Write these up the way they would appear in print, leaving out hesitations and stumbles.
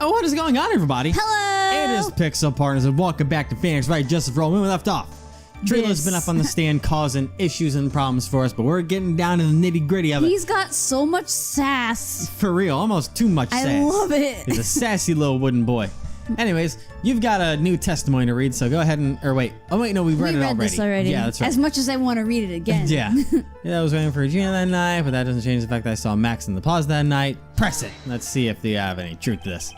Oh, what is going on, everybody? Hello! It is Pixel Partners, and welcome back to Phoenix Wright, just from when we left off. Trilo's been up on the stand causing issues and problems for us, but we're getting down to the nitty-gritty of it. He's got so much sass. For real, almost too much sass. I love it. He's a sassy little wooden boy. Anyways, you've got a new testimony to read, so go ahead and... Or wait. Oh, wait, no, we read it already. This already. Yeah, that's right. As much as I want to read it again. Yeah. I was waiting for Regina that night, but that doesn't change the fact that I saw Max in the plaza that night. Press it. Let's see if they have any truth to this.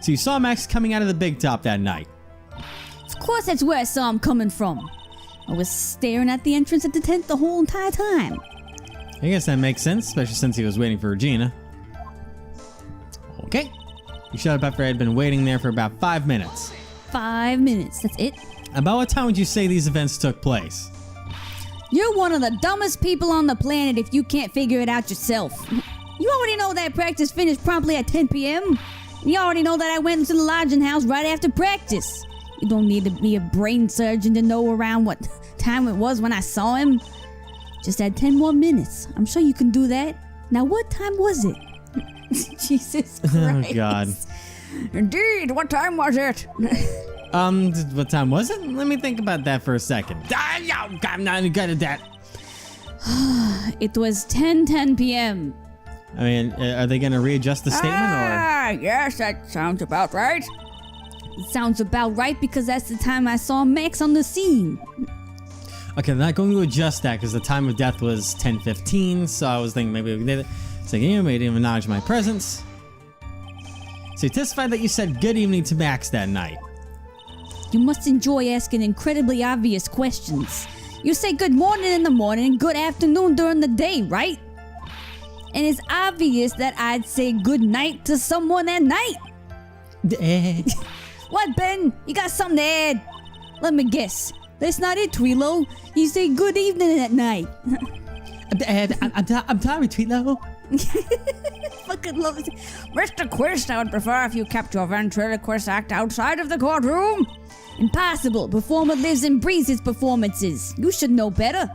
So you saw Max coming out of the big top that night. Of course that's where I saw him coming from. I was staring at the entrance of the tent the whole entire time. I guess that makes sense, especially since he was waiting for Regina. Okay. You showed up after I had been waiting there for about 5 minutes. 5 minutes, that's it? About what time would you say these events took place? You're one of the dumbest people on the planet if you can't figure it out yourself. You already know that practice finished promptly at 10 p.m. You already know that I went into the lodging house right after practice. You don't need to be a brain surgeon to know around what time it was when I saw him. Just add 10 more minutes. I'm sure you can do that. Now, what time was it? Jesus Christ. Oh, God. Indeed, what time was it? What time was it? Let me think about that for a second. I'm not good at that. It was 10:10 p.m. I mean, are they going to readjust the statement, or? Yes, that sounds about right. It sounds about right because that's the time I saw Max on the scene. Okay, they're not going to adjust that because the time of death was 10:15, so I was thinking maybe we did it. It's like, you didn't acknowledge my presence. So you testified that you said good evening to Max that night. You must enjoy asking incredibly obvious questions. You say good morning in the morning and good afternoon during the day, right? And it's obvious that I'd say good night to someone at night. What, Ben? You got something to add? Let me guess. That's not it, Trilo. You say good evening at night. I'm sorry, Trilo. Fucking love it. Mr. Quist, I would prefer if you kept your ventriloquist act outside of the courtroom. Impossible. Performer lives and breathes his performances. You should know better.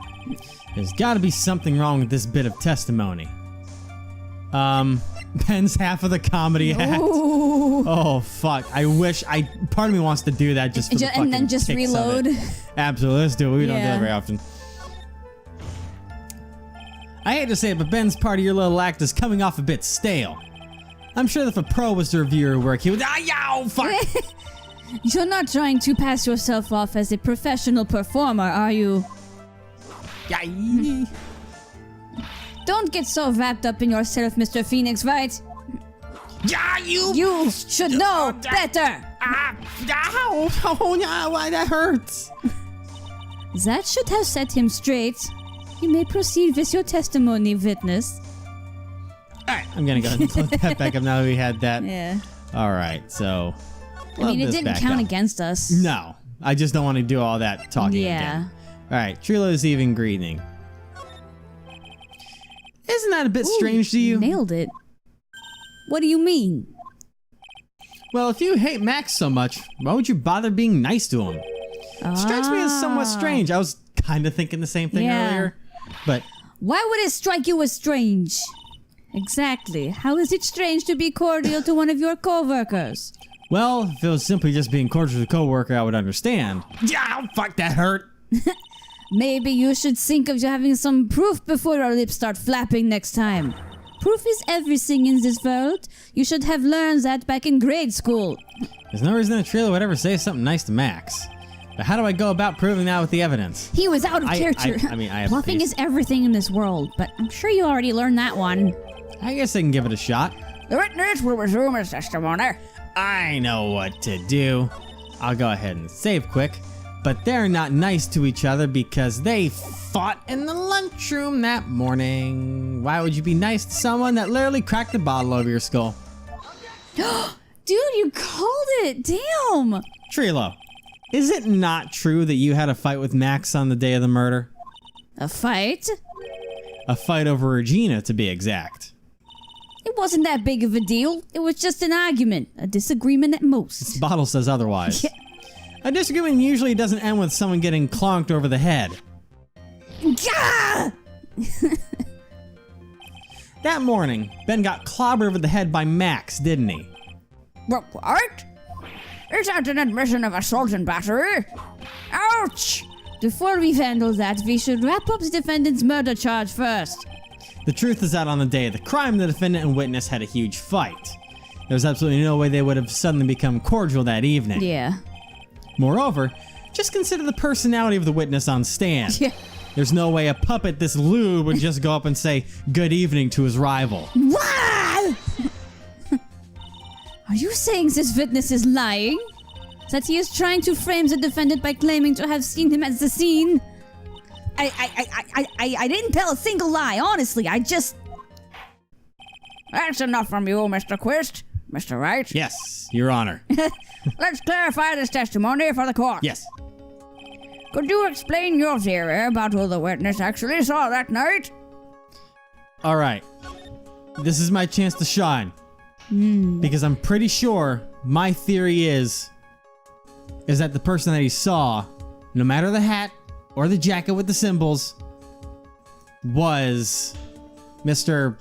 There's got to be something wrong with this bit of testimony. Ben's half of the comedy act. Oh, fuck. I wish part of me wants to do that just for the fucking and then just kicks reload. Of it. Absolutely. Let's do it. We don't do that very often. I hate to say it, but Ben's part of your little act is coming off a bit stale. I'm sure that if a pro was to review your work, he would... fuck! You're not trying to pass yourself off as a professional performer, are you? Don't get so wrapped up in yourself, Mr. Phoenix, right? You should know better! Why that hurts? That should have set him straight. You may proceed with your testimony, witness. Alright, I'm gonna go ahead and put that back up now that we had that. Yeah. Alright, so... I mean, it didn't count against us. No. I just don't want to do all that talking again. Alright, Trilo's even greeting. Isn't that a bit strange to you? Nailed it. What do you mean? Well, if you hate Max so much, why would you bother being nice to him? Strikes me as somewhat strange. I was kind of thinking the same thing earlier, but... Why would it strike you as strange? Exactly. How is it strange to be cordial to one of your co-workers? Well, if it was simply just being cordial to a co-worker, I would understand. Fuck, that hurt. Maybe you should think of having some proof before your lips start flapping next time. Proof is everything in this world. You should have learned that back in grade school. There's no reason that Trilo would ever say something nice to Max. But how do I go about proving that with the evidence? He was out of character. I mean, I have Bluffing is everything in this world, but I'm sure you already learned that one. I guess I can give it a shot. The witness will resume his testimony. I know what to do. I'll go ahead and save quick. But they're not nice to each other because they fought in the lunchroom that morning. Why would you be nice to someone that literally cracked a bottle over your skull? Dude, you called it. Damn. Trilo, is it not true that you had a fight with Max on the day of the murder? A fight? A fight over Regina, to be exact. It wasn't that big of a deal. It was just an argument. A disagreement at most. This bottle says otherwise. A disagreement usually doesn't end with someone getting clonked over the head. Gah! That morning, Ben got clobbered over the head by Max, didn't he? What? Is that an admission of assault and battery? Ouch! Before we handle that, we should wrap up the defendant's murder charge first. The truth is that on the day of the crime, the defendant and witness had a huge fight. There was absolutely no way they would have suddenly become cordial that evening. Yeah. Moreover, just consider the personality of the witness on stand. Yeah. There's no way a puppet this lewd would just go up and say good evening to his rival. What? Are you saying this witness is lying? That he is trying to frame the defendant by claiming to have seen him at the scene? I didn't tell a single lie, honestly. I just... That's enough from you, Mr. Quist. Mr. Wright? Yes, Your Honor. Let's clarify this testimony for the court. Yes. Could you explain your theory about who the witness actually saw that night? All right. This is my chance to shine. Because I'm pretty sure my theory is that the person that he saw, no matter the hat or the jacket with the symbols, was Mr.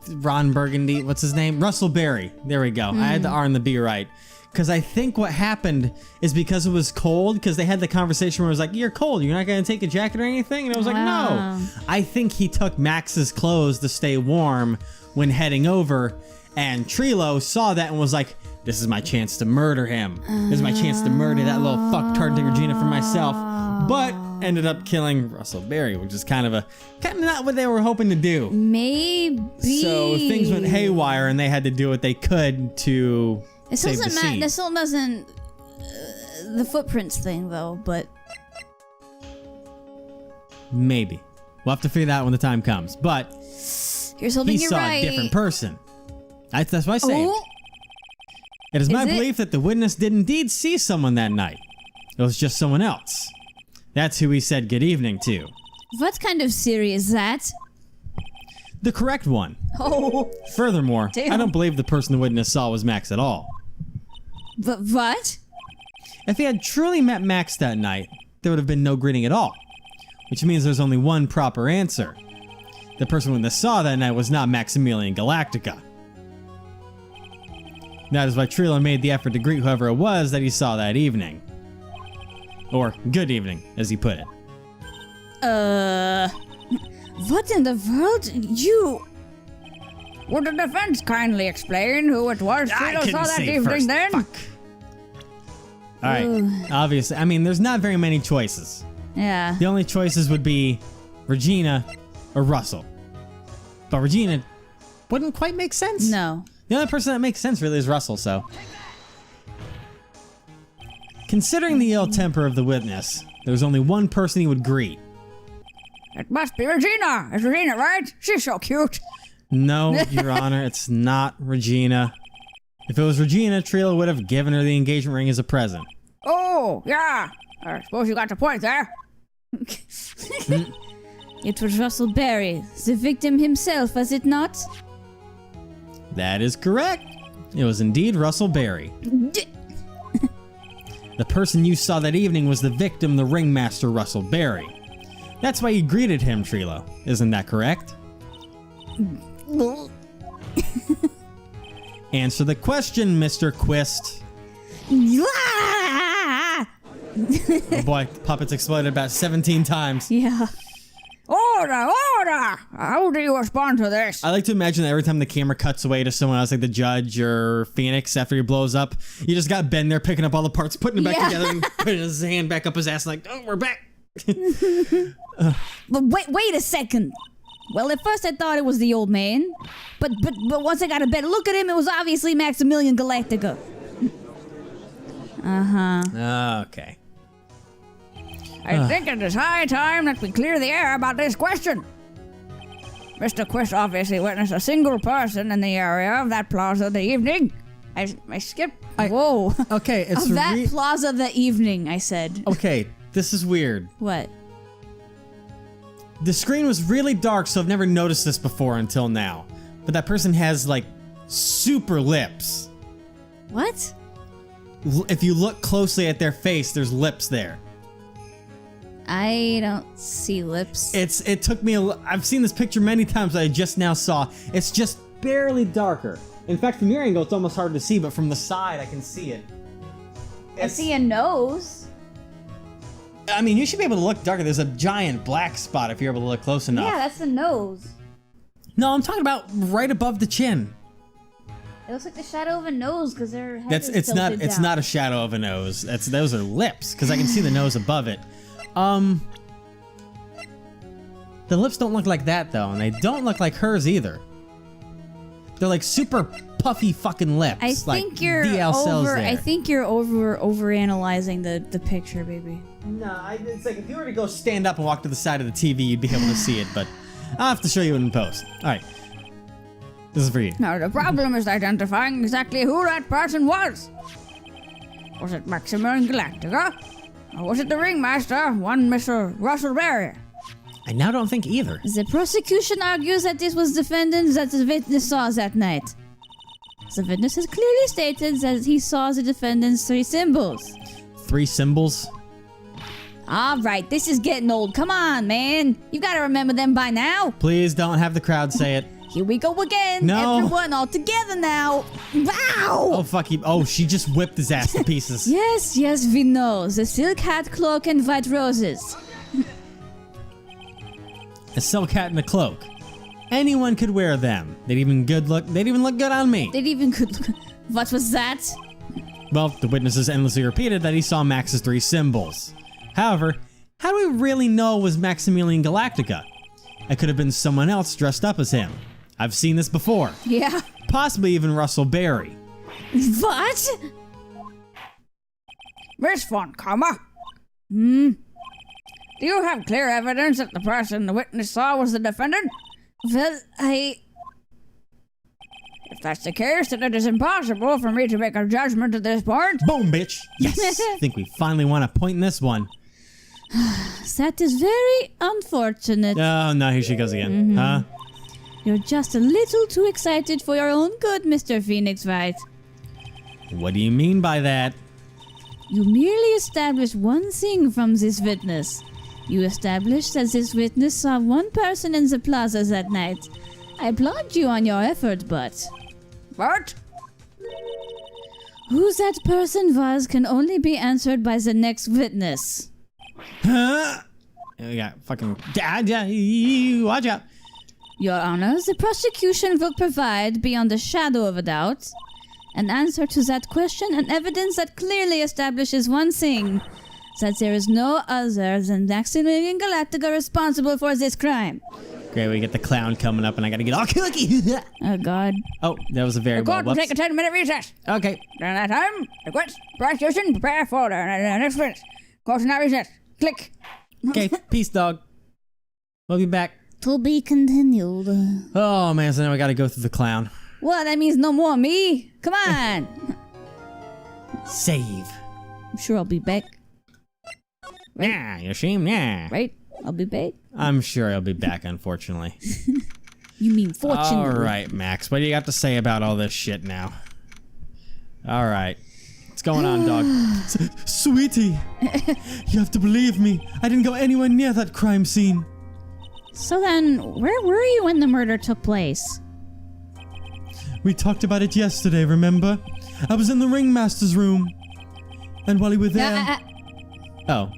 Ron Burgundy. What's his name? Russell Berry. There we go. I had the R and the B right. Because I think what happened is because it was cold, because they had the conversation where it was like, you're cold, you're not going to take a jacket or anything? And I was like, no. I think he took Max's clothes to stay warm when heading over, and Trilo saw that and was like, this is my chance to murder him. This is my chance to murder that little fuck-tard Regina for myself. But ended up killing Russell Berry, which is kind of not what they were hoping to do. Maybe. So things went haywire and they had to do what they could to save the scene. This still doesn't... the footprints thing, though, but... Maybe. We'll have to figure that out when the time comes. But here's hoping he you're saw right. a different person. That's what I say. Oh. It is my Is it? belief that the witness did indeed see someone that night. It was just someone else. That's who he said good evening to. What kind of theory is that? The correct one. Oh. Furthermore, Damn. I don't believe the person the witness saw was Max at all. But what? If he had truly met Max that night, there would have been no greeting at all. Which means there's only one proper answer. The person the witness saw that night was not Maximilian Galactica. That is why Trilo made the effort to greet whoever it was that he saw that evening. Or good evening, as he put it. What in the world? You... Would the defense kindly explain who it was Trilo saw that evening then? Fuck. Alright, obviously, I mean, there's not very many choices. Yeah. The only choices would be Regina or Russell. But Regina wouldn't quite make sense. No. The only person that makes sense really is Russell, so. Considering the ill temper of the witness, there's only one person he would greet. It must be Regina. It's Regina, right? She's so cute. No, Your Honor, it's not Regina. If it was Regina, Trilo would have given her the engagement ring as a present. Oh, yeah. I suppose you got the point there. It was Russell Berry, the victim himself, was it not? That is correct. It was indeed Russell Berry. The person you saw that evening was the victim, the ringmaster Russell Berry. That's why you greeted him, Trilo. Isn't that correct? Answer the question, Mr. Quist. Oh boy, puppets exploded about 17 times. Yeah. Order! How do you respond to this? I like to imagine that every time the camera cuts away to someone else, like the judge or Phoenix, after he blows up, you just got Ben there picking up all the parts, putting them back together, and putting his hand back up his ass like, oh, we're back. But wait a second. Well, at first I thought it was the old man, but once I got a better look at him, it was obviously Maximilian Galactica. Okay. I think it is high time that we clear the air about this question. Mr. Quist obviously witnessed a single person in the area of that plaza the evening. I skipped. Whoa. Okay, it's Of that plaza the evening, I said. Okay, this is weird. What? The screen was really dark, so I've never noticed this before until now. But that person has, like, super lips. What? If you look closely at their face, there's lips there. I don't see lips. It took me I've seen this picture many times that I just now saw. It's just barely darker. In fact, from your angle, it's almost hard to see, but from the side, I can see it. I see a nose. I mean, you should be able to look darker. There's a giant black spot if you're able to look close enough. Yeah, that's the nose. No, I'm talking about right above the chin. It looks like the shadow of a nose because their head is It's not tilted it's down. not a shadow of a nose. Those are lips because I can see the nose above it. The lips don't look like that though, and they don't look like hers either. They're like super puffy fucking lips. I think like you're DL cells over. there. I think you're overanalyzing the picture, baby. No, it's like if you were to go stand up and walk to the side of the TV, you'd be able to see it, but I'll have to show you it in post. All right. This is for you. Now, the problem is identifying exactly who that person was. Was it Maximilian Galactica? Or was it the ringmaster, one Mr. Russell Berry? I now don't think either. The prosecution argues that this was defendant that the witness saw that night. The witness has clearly stated that he saw the defendant's 3 symbols. 3 symbols? All right, this is getting old. Come on, man. You gotta remember them by now. Please don't have the crowd say it. Here we go again. No. Everyone all together now. Wow. Oh, fuck you. Oh, she just whipped his ass to pieces. Yes, we know. The silk hat, cloak, and white roses. A silk hat and a cloak. Anyone could wear them. They'd even look good on me. They'd even could. What was that? Well, the witnesses endlessly repeated that he saw Max's 3 symbols. However, how do we really know it was Maximilian Galactica? It could have been someone else dressed up as him. I've seen this before. Yeah. Possibly even Russell Berry. What? Miss Von Comma, Hmm. do you have clear evidence that the person the witness saw was the defendant? Well, If that's the case, then it is impossible for me to make a judgment at this point. Boom, bitch. Yes. I think we finally want a point in this one. That is very unfortunate. Oh, no, here she goes again. Huh? You're just a little too excited for your own good, Mr. Phoenix Wright. What do you mean by that? You merely established one thing from this witness. You established that this witness saw one person in the plaza that night. I applaud you on your effort, but But who that person was can only be answered by the next witness. Huh? We got fucking... Watch out. Your Honor, the prosecution will provide, beyond a shadow of a doubt, an answer to that question and evidence that clearly establishes one thing, that there is no other than Maximilian Galactica responsible for this crime. Great, we get the clown coming up and I gotta get all cookie. Oh, God. Oh, that was a very the court will whoops. take a 10-minute recess. Okay. During that time, the quits, prosecution, prepare for the next witness. Court is now recess. Click. Okay, peace, dog. We'll be back. To be continued. Oh, man, so now we gotta go through the clown. Well, that means no more me. Come on. Save. I'm sure I'll be back. Yeah, you ashamed? Yeah. Right? I'll be back. I'm sure I'll be back, unfortunately. You mean fortunately. All right, Max. What do you got to say about all this shit now? All right. What's going on, dog? Sweetie, you have to believe me. I didn't go anywhere near that crime scene. So then, where were you when the murder took place? We talked about it yesterday, remember? I was in the ringmaster's room. And while you were there... Oh.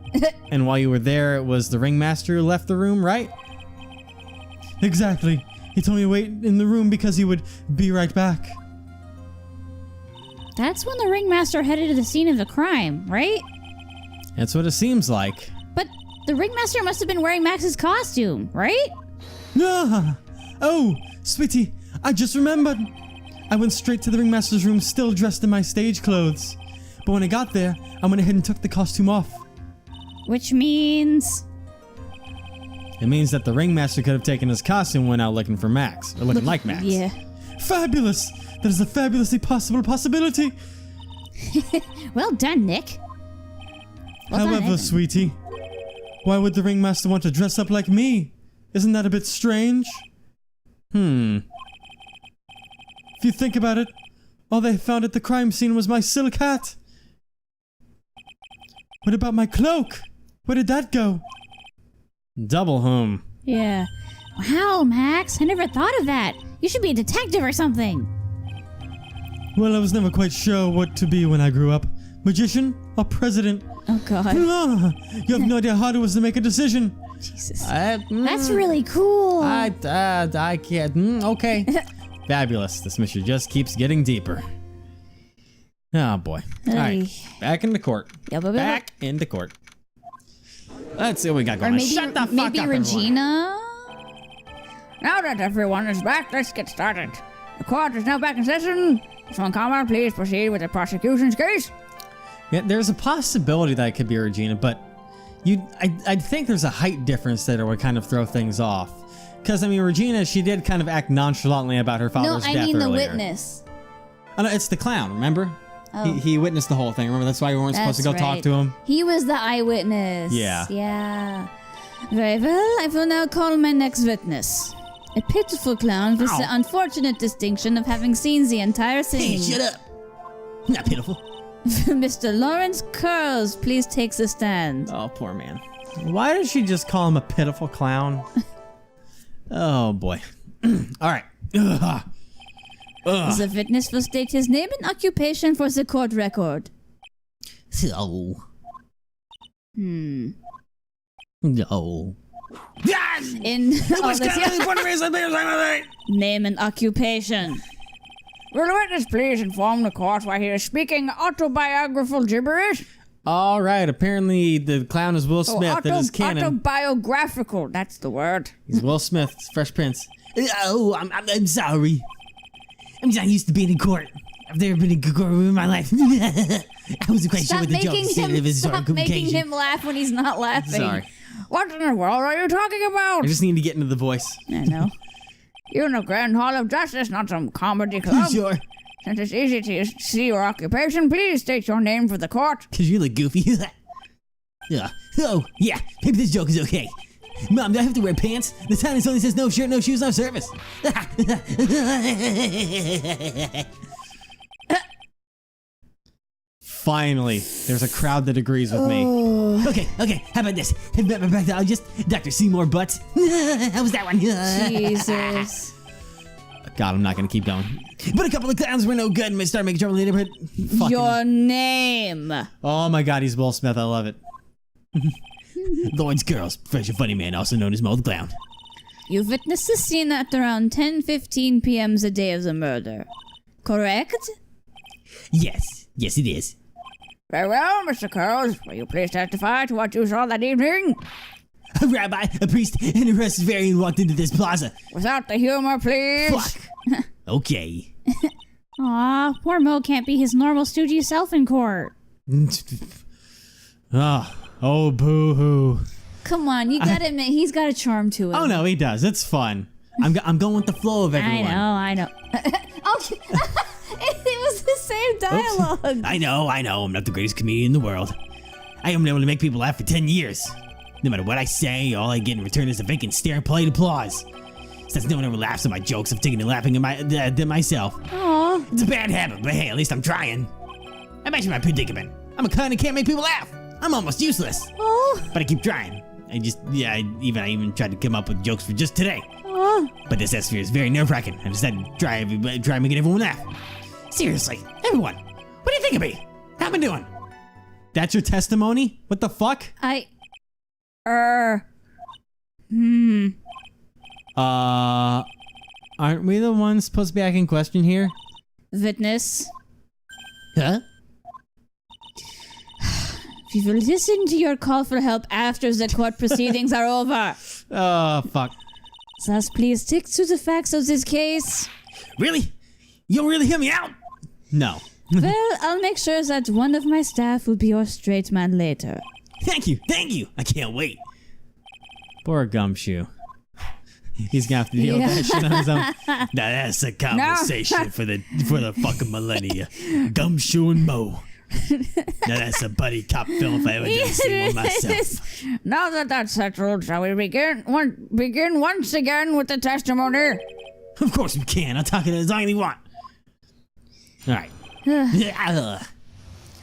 And while you were there, it was the ringmaster who left the room, right? Exactly. He told me to wait in the room because he would be right back. That's when the ringmaster headed to the scene of the crime, right? That's what it seems like. But the ringmaster must have been wearing Max's costume, right? Ah! Oh, sweetie, I just remembered. I went straight to the ringmaster's room still dressed in my stage clothes. But when I got there, I went ahead and took the costume off. Which means... It means that the ringmaster could have taken his costume and went out looking for Max. Or looking like Max. Yeah. Fabulous! That is a fabulously possible possibility. Well done, Nick. Well done, However, Evan. sweetie, why would the ringmaster want to dress up like me? Isn't that a bit strange? If you think about it, all they found at the crime scene was my silk hat. What about my cloak? Where did that go? Double home. Yeah. Wow, Max, I never thought of that. You should be a detective or something. Well, I was never quite sure what to be when I grew up. Magician or president? Oh God. Ah, you have no idea how hard it was to make a decision. Jesus. That's really cool. I can't. Okay. Fabulous. This mission just keeps getting deeper. Oh boy. All right. Back into court. Back into court. Let's see what we got going on. Shut the fuck maybe up, Regina? Now that everyone is back, let's get started. The court is now back in session. Ms. Montgomery, please proceed with the prosecution's case. Yeah, there's a possibility that it could be Regina, but I think there's a height difference that would kind of throw things off. Because, I mean, Regina, she did kind of act nonchalantly about her father's death earlier. No, I mean the witness. Oh, no, it's the clown, remember? Oh. He witnessed the whole thing, remember? That's why we weren't supposed to go talk to him. He was the eyewitness. Yeah. Yeah. Very well, I will now call my next witness. A pitiful clown with the unfortunate distinction of having seen the entire scene. Hey, shut up. I'm not pitiful. Mr. Lawrence Curls, please take the stand. Oh, poor man. Why did she just call him a pitiful clown? Oh, boy. All right. Ugh. The witness will state his name and occupation for the court record. So. No. In name and occupation. Will the witness please inform the court why he is speaking autobiographical gibberish? All right. Apparently, the clown is Will Smith. That is canon. Autobiographical, that's the word. He's Will Smith, Fresh Prince. Oh, I'm sorry. I'm not used to being in court. I've never been in court in my life. I wasn't quite sure what the joke is. Stop making him laugh when he's not laughing. Sorry. What in the world are you talking about? I just need to get into the voice. I know. You're in the Grand Hall of Justice, not some comedy club. Sure. Since it's easy to see your occupation, please state your name for the court. Because you look goofy. Oh, yeah. Maybe this joke is okay. Mom, do I have to wear pants? The sign only says no shirt, no shoes, no service. Finally, there's a crowd that agrees with me. Okay, how about this? Dr. Seymour Butts. How was that one? Jesus. God, I'm not gonna keep going. But a couple of clowns were no good and started making trouble in the neighborhood. Your name. Oh my God, he's Will Smith. I love it. Lawrence Girls, fresh and funny man, also known as Mo the Clown. You witnessed the scene at around 10:15 p.m. the day of the murder, correct? Yes, it is. Very well, Mr. Curls. Will you please testify to what you saw that evening? A rabbi, a priest, and a Rastafarian walked into this plaza. Without the humor, please. Fuck. Okay. Aw, poor Mo can't be his normal studio self in court. Oh, boo-hoo. Come on, you gotta admit, he's got a charm to him. Oh no, he does. It's fun. I'm going with the flow of everyone. I know. Okay. It was the same dialogue. Oops. I know. I'm not the greatest comedian in the world. I haven't been able to make people laugh for 10 years. No matter what I say, all I get in return is a vacant stare and polite applause. Since no one ever laughs at my jokes, I'm taking to laughing at myself. Aw. It's a bad habit, but hey, at least I'm trying. Imagine my predicament. I'm a clown and can't make people laugh. I'm almost useless. Oh. But I keep trying. I even tried to come up with jokes for just today. Oh. But this atmosphere is very nerve-wracking. I decided to try making everyone laugh. Seriously, everyone, what do you think of me? How am I doing? That's your testimony? What the fuck? Aren't we the ones supposed to be asking question here? Witness. Huh? We will listen to your call for help after the court proceedings are over. Oh, fuck. Thus, please stick to the facts of this case. Really? You'll really hear me out? No. Well, I'll make sure that one of my staff will be your straight man later. Thank you. I can't wait. Poor Gumshoe. He's gonna have to deal with that shit on his own. Now that's a conversation for the fucking millennia. Gumshoe and Mo. Now that's a buddy cop film if I ever did see one myself. Now that that's settled, shall we begin once again with the testimony? Of course we can. I'll talk it as long as you want. All right.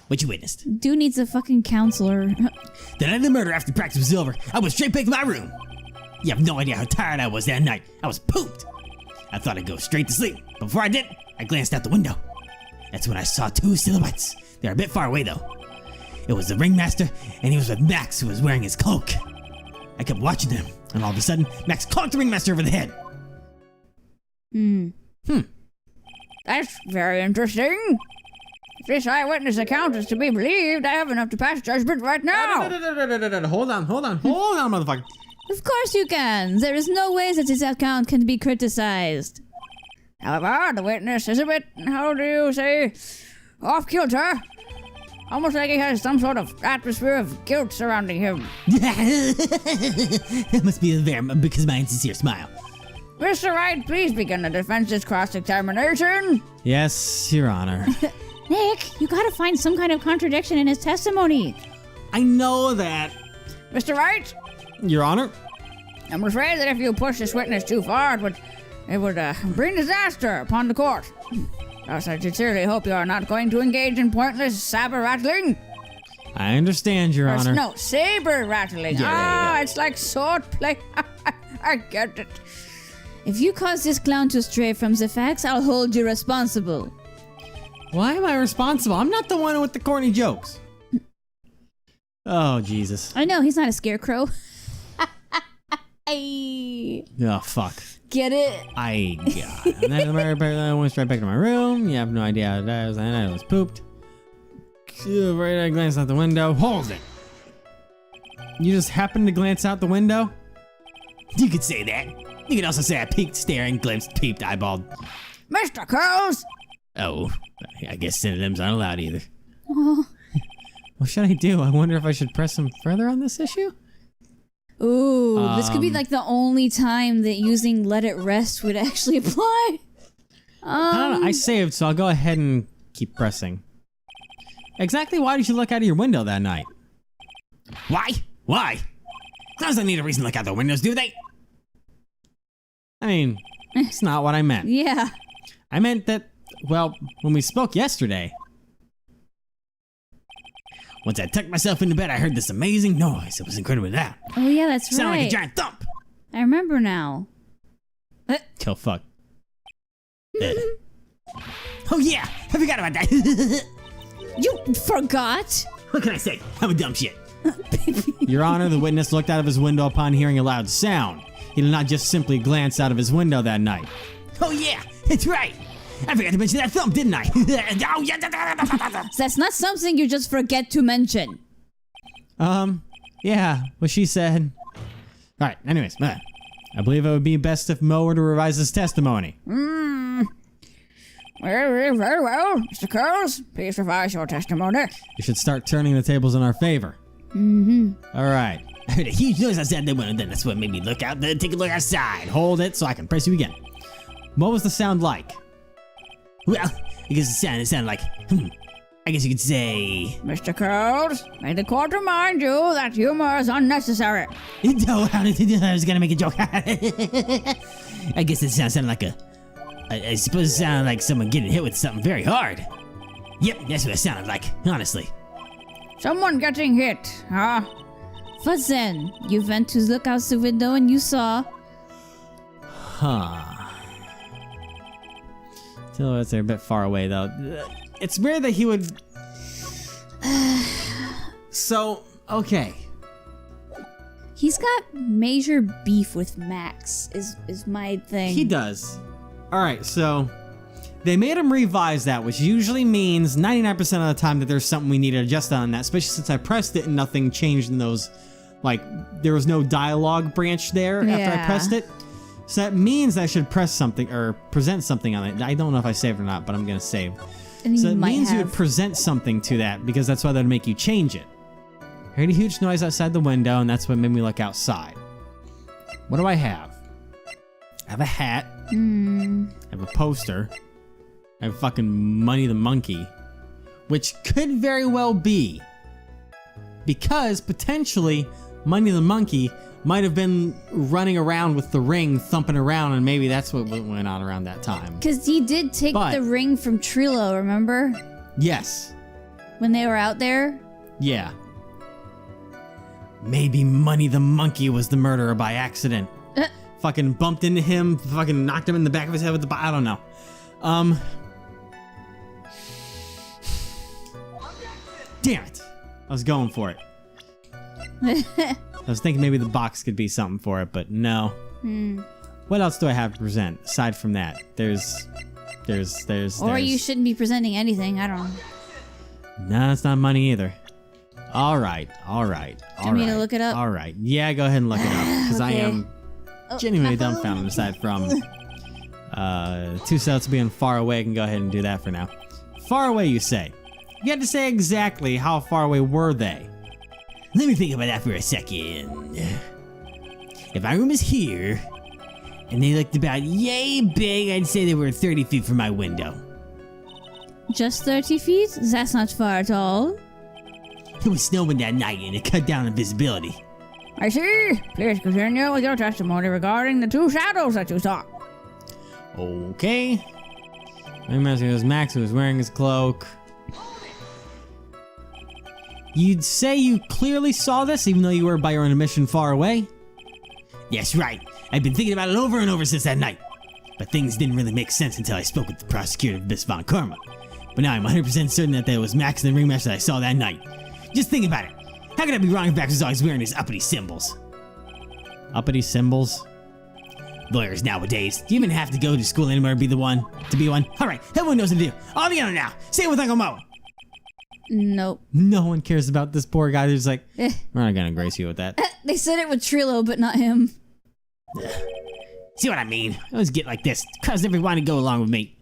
What you witnessed? Dude needs a fucking counselor. The night of the murder, after practice was over, I went straight back to my room. You have no idea how tired I was that night. I was pooped. I thought I'd go straight to sleep. But before I did, I glanced out the window. That's when I saw two silhouettes. They're a bit far away, though. It was the ringmaster, and he was with Max, who was wearing his cloak. I kept watching them, and all of a sudden, Max clocked the ringmaster over the head. That's very interesting. If this eyewitness account is to be believed, I have enough to pass judgment right now. Hold on, motherfucker. Of course you can. There is no way that this account can be criticized. However, the witness is a bit, how do you say, off-kilter. Almost like he has some sort of atmosphere of guilt surrounding him. That must be because of my insincere smile. Mr. Wright, please begin the defense's cross-examination. Yes, Your Honor. Nick, you gotta find some kind of contradiction in his testimony. I know that. Mr. Wright, Your Honor? I'm afraid that if you push this witness too far, it would bring disaster upon the court. Thus, I sincerely hope you are not going to engage in pointless saber rattling. I understand, Your Honor. No, saber rattling. Yeah, it's like sword play. I get it. If you cause this clown to stray from the facts, I'll hold you responsible. Why am I responsible? I'm not the one with the corny jokes. Oh, Jesus. I know, he's not a scarecrow. Ay. Oh, fuck. Get it? I got it. And then I went straight back to my room. You have no idea how that was. And I was pooped. Right, I glanced out the window. Hold it. You just happened to glance out the window? You could say that. You could also say I peeked, staring, glimpsed, peeped, eyeballed. Mr. Curls! Oh, I guess synonyms aren't allowed either. Oh. What should I do? I wonder if I should press some further on this issue? Ooh, this could be like the only time that using let it rest would actually apply. I don't know. I saved, so I'll go ahead and keep pressing. Exactly why did you look out of your window that night? Why? Why? Clowns don't need a reason to look out the windows, do they? I mean, it's not what I meant. Yeah. I meant that, well, when we spoke yesterday, once I tucked myself into bed, I heard this amazing noise. It was incredibly loud. Oh yeah, that's It sounded right. like a giant thump. I remember now. Oh, fuck. Oh, yeah. I forgot about that. You forgot? What can I say? I'm a dumb shit. Your Honor, the witness looked out of his window upon hearing a loud sound. He did not just simply glance out of his window that night. Oh, yeah. It's right. I forgot to mention that thump, didn't I? Oh, yeah. That's not something you just forget to mention. Yeah, what she said. All right, anyways, I believe it would be best if Mo were to revise his testimony. Very well. Mr. Curls, please revise your testimony. You should start turning the tables in our favor. Mm-hmm. All right. I heard a huge noise outside the window, then that's what made me look out, then take a look outside. Hold it so I can press you again. What was the sound like? Well, I guess it sounded like, I guess you could say... Mr. Curls, may the court remind you that humor is unnecessary. No, I was gonna make a joke. I guess it sounded like I suppose it sounded like someone getting hit with something very hard. Yep, that's what it sounded like, honestly. Someone getting hit, huh? But then, you went to look out the window and you saw... Huh. Silhouettes are a bit far away, though. It's weird that he would... So, okay. He's got major beef with Max, is my thing. He does. Alright, so... They made him revise that, which usually means 99% of the time that there's something we need to adjust on that, especially since I pressed it and nothing changed in those... Like, there was no dialogue branch there after I pressed it. So that means I should press something, or present something on it. I don't know if I saved or not, but I'm gonna save. So it means you would present something to that, because that's why that would make you change it. I heard a huge noise outside the window, and that's what made me look outside. What do I have? I have a hat. I have a poster. I have fucking Money the Monkey. Which could very well be. Because, potentially, Money the Monkey might have been running around with the ring, thumping around, and maybe that's what went on around that time. Because he did take the ring from Trilo, remember? Yes. When they were out there? Yeah. Maybe Money the Monkey was the murderer by accident. Fucking bumped into him, fucking knocked him in the back of his head with the... I don't know. Damn it. I was going for it. I was thinking maybe the box could be something for it, but no. What else do I have to present aside from that? There's. Or you shouldn't be presenting anything. I don't know. No, it's not money either. All right. Do you want me to look it up? All right. Yeah, go ahead and look it up because I Okay. am genuinely dumbfounded. Aside from two cells being far away, I can go ahead and do that for now. Far away, you say? You had to say exactly how far away were they? Let me think about that for a second. If my room is here, and they looked about yay big, I'd say they were 30 feet from my window. Just 30 feet? That's not far at all. It was snowing that night and it cut down on visibility. I see. Please continue with your testimony regarding the two shadows that you saw. Okay. Ringmaster was Max who was wearing his cloak. You'd say you clearly saw this even though you were by your own admission far away? Yes, right. I've been thinking about it over and over since that night. But things didn't really make sense until I spoke with the prosecutor of Miss Von Karma. But now I'm 100% certain that it was Max and the Ringmaster that I saw that night. Just think about it. How could I be wrong if Max was always wearing his uppity symbols? Uppity symbols? Lawyers nowadays, do you even have to go to school anymore to be one? Alright, everyone knows what to do. On the other now. Say it with Uncle Mo. Nope. No one cares about this poor guy. They're just like, we're not gonna grace you with that. They said it with Trilo, but not him. See what I mean? I always get like this, cause everyone to go along with me.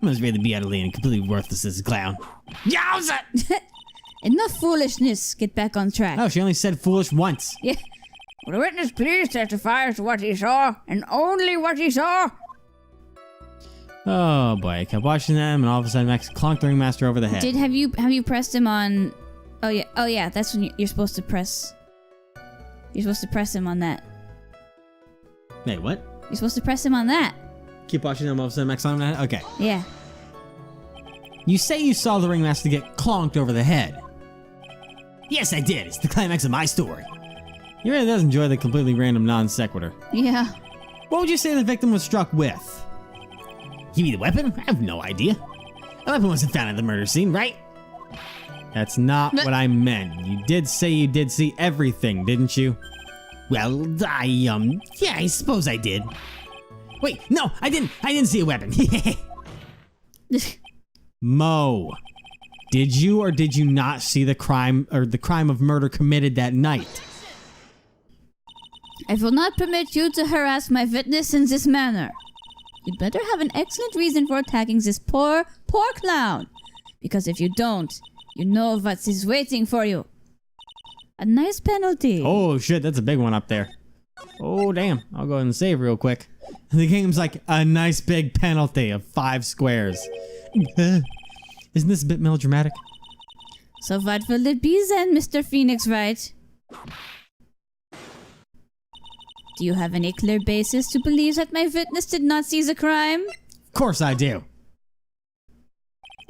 I must rather be utterly and completely worthless as a clown. Yowza! Enough foolishness. Get back on track. Oh, she only said foolish once. Yeah. Will the witness please testify as to what he saw, and only what he saw? Oh boy, I kept watching them, and all of a sudden Max clonked the Ringmaster over the head. Have you pressed him on? Oh yeah. That's when you're supposed to press. You're supposed to press him on that. Wait, what? You're supposed to press him on that. Keep watching them, all of a sudden Max on that? Okay. Yeah. You say you saw the Ringmaster get clonked over the head. Yes, I did. It's the climax of my story. He really does enjoy the completely random non sequitur. Yeah. What would you say the victim was struck with? You mean the weapon? I have no idea. The weapon wasn't found at the murder scene, right? That's not what I meant. You did say you did see everything, didn't you? Well, yeah, I suppose I did. Wait, no, I didn't see a weapon. Mo, did you or did you not see the crime of murder committed that night? I will not permit you to harass my witness in this manner. You'd better have an excellent reason for attacking this poor clown. Because if you don't, you know what is waiting for you. A nice penalty. Oh shit, that's a big one up there. Oh damn, I'll go ahead and save real quick. The game's like a nice big penalty of 5 squares. Isn't this a bit melodramatic? So what will it be then, Mr. Phoenix Wright? Do you have any clear basis to believe that my witness did not see the crime? Of course I do.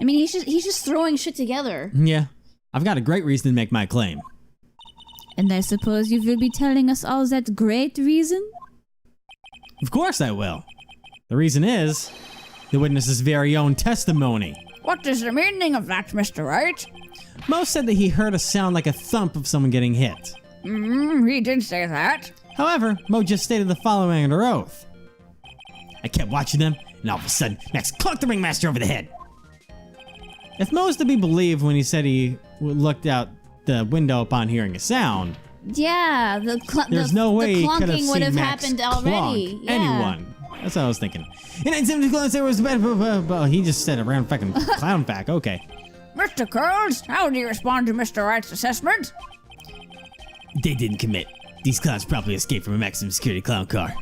I mean, he's just throwing shit together. Yeah, I've got a great reason to make my claim. And I suppose you will be telling us all that great reason? Of course I will. The reason is the witness's very own testimony. What is the meaning of that, Mr. Wright? Mo said that he heard a sound like a thump of someone getting hit. He did say that. However, Mo just stated the following under oath. I kept watching them, and all of a sudden, Max clonked the Ringmaster over the head. If Mo is to be believed when he said he looked out the window upon hearing a sound, yeah, there's no way the he could have clunking would seen have Max happened already. clonk Yeah. anyone. That's what I was thinking. In 1970, there was he just said a random fucking clown fact. Okay. Mr. Curls, how do you respond to Mr. Wright's assessment? They didn't commit. These clowns probably escaped from a maximum security clown car.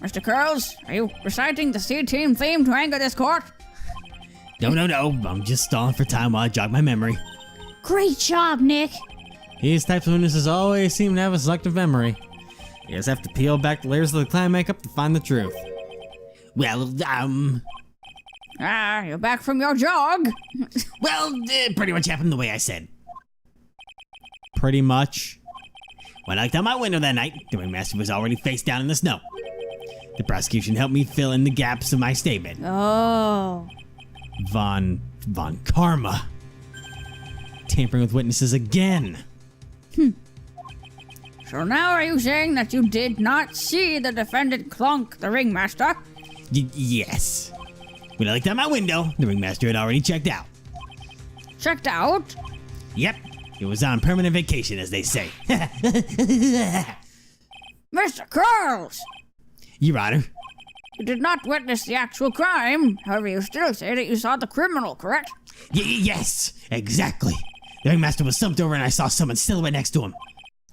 Mr. Curls, are you reciting the C-Team theme to anger this court? No. I'm just stalling for time while I jog my memory. Great job, Nick. These types of witnesses always seem to have a selective memory. You just have to peel back the layers of the clown makeup to find the truth. Well, you're back from your jog. Well, pretty much happened the way I said. Pretty much. When I looked out my window that night, the Ringmaster was already face down in the snow. The prosecution helped me fill in the gaps of my statement. Oh. Von Karma. tampering with witnesses again. So now are you saying that you did not see the defendant clunk the ringmaster? Yes. When I looked out my window, the ringmaster had already checked out. Checked out? Yep, he was on permanent vacation, as they say. Mr. Curls! Your Honor. You did not witness the actual crime. However, you still say that you saw the criminal, correct? Yes, exactly. The ringmaster was slumped over and I saw someone silhouette next to him.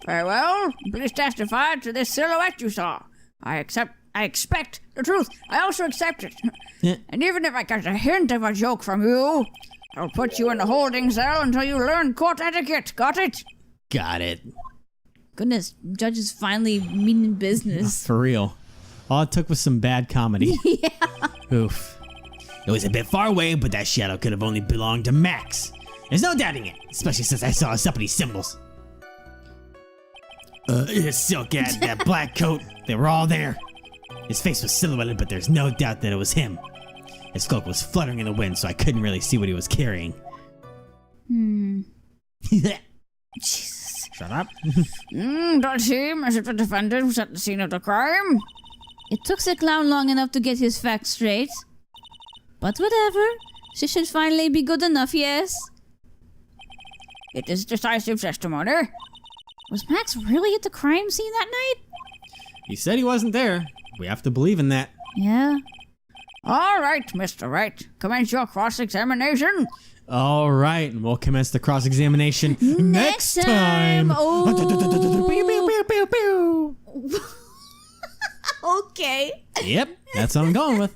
Very well. Please testify to this silhouette you saw. I expect the truth. I also accept it. And even if I get a hint of a joke from you, I'll put you in the holding cell until you learn court etiquette. Got it? Got it. Goodness, judge is finally meaning business. For real. All it took was some bad comedy. Yeah. Oof. It was a bit far away, but that shadow could have only belonged to Max. There's no doubting it, especially since I saw us up at these symbols. His silk hat, that black coat, they were all there. His face was silhouetted, but there's no doubt that it was him. His cloak was fluttering in the wind, so I couldn't really see what he was carrying. Jesus. Shut up. Does seem as if the defendant was at the scene of the crime. It took the clown long enough to get his facts straight. But whatever. She should finally be good enough, yes? It is decisive testimony. Was Max really at the crime scene that night? He said he wasn't there. We have to believe in that. Yeah. All right, Mr. Wright. Commence your cross-examination. All right, and we'll commence the cross-examination next time. Oh. Pew, pew, pew, pew, pew. Okay. Yep, that's what I'm going with.